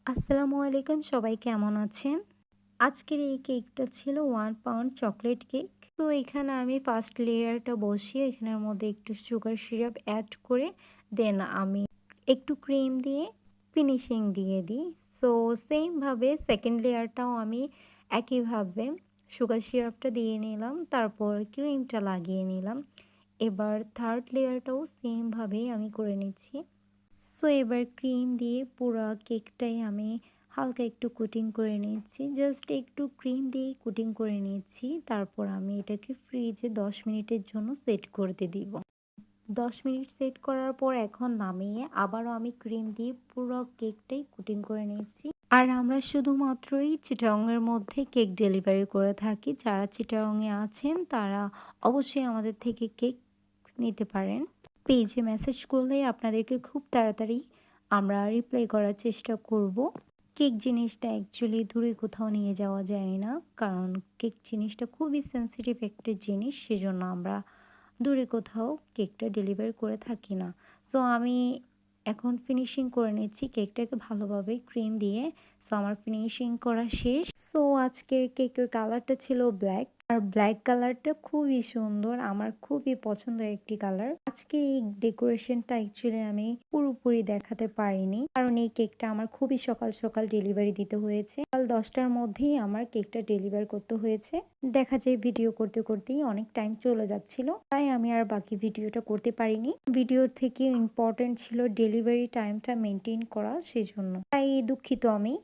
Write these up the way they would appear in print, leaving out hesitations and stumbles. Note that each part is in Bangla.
আসসালামু আলাইকুম, সবাই কেমন আছেন? আজকের এই কেকটা ছিল 1 পাউন্ড চকোলেট কেক। তো এখানে আমি ফার্স্ট লেয়ারটা বসিয়ে এখানের মধ্যে একটু সুগার সিরাপ এড করে দেন আমি একটু ক্রিম দিয়ে ফিনিশিং দিয়ে দিই। সো সেম ভাবে সেকেন্ড লেয়ারটাও আমি একইভাবে সুগার সিরাপটা দিয়ে নিলাম। তারপর ক্রিমটা লাগিয়ে নিলাম। এবার থার্ড লেয়ারটাও সেম ভাবেই আমি করে নিচ্ছি। সো এবার ক্রিম দিয়ে পুরা কেকটাই আমি হালকা একটু কোটিং করে নিচ্ছি। জাস্ট একটু ক্রিম দিয়ে কোটিং করে নিচ্ছি। তারপর আমি এটাকে ফ্রিজে ১০ মিনিটের জন্য সেট করতে দিব। ১০ মিনিট সেট করার পর এখন নামিয়ে আবারও আমি ক্রিম দিয়ে পুরো কেকটাই কোটিং করে নিচ্ছি। আর আমরা শুধুমাত্রই চিটাগংয়ের মধ্যে কেক ডেলিভারি করে থাকি। যারা চিটাগংয়ে আছেন তারা অবশ্যই আমাদের থেকে কেক নিতে পারেন। পেজে মেসেজ করলেই আপনাদেরকে খুব তাড়াতাড়ি আমরা রিপ্লাই করার চেষ্টা করব। কেক জিনিসটা অ্যাকচুয়ালি দূরে কোথাও নিয়ে যাওয়া যায় না। কারণ কেক জিনিসটা খুবই সেনসিটিভ একটা জিনিস। সেজন্য আমরা দূরে কোথাও কেকটা ডেলিভার করে থাকি না। সো আমি এখন ফিনিশিং করে নিচ্ছি কেকটাকে ভালোভাবে ক্রিম দিয়ে। সো আমার ফিনিশিং করা শেষ। সো আজকের কেকের কালারটা ছিল ব্ল্যাক। আর ব্ল্যাক কালারটা খুবই সুন্দর। আমার খুবই পছন্দের একটি কালার। আজকে এই ডেকোরেশনটা অ্যাকচুয়ালি আমি পুরোপুরি দেখাতে পারিনি। কারণ এই কেকটা আমার খুবই সকাল সকাল ডেলিভারি দিতে হয়েছে। সকাল ১০টার মধ্যেই আমার কেকটা ডেলিভার করতে হয়েছে। দেখা যায় ভিডিও করতে করতেই অনেক টাইম চলে যাচ্ছিল। তাই আমি আর বাকি ভিডিওটা করতে পারিনি। ভিডিওর থেকে ইম্পর্টেন্ট ছিল ডেলিভারি টাইমটা মেনটেন করা, সেজন্য। তাই দুঃখিত আমি।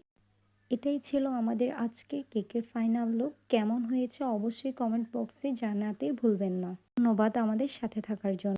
এটাই ছিল আমাদের আজকের কেকের ফাইনাল লুক। কেমন হয়েছে অবশ্যই কমেন্ট বক্সে জানাতে ভুলবেন না। ধন্যবাদ আমাদের সাথে থাকার জন্য।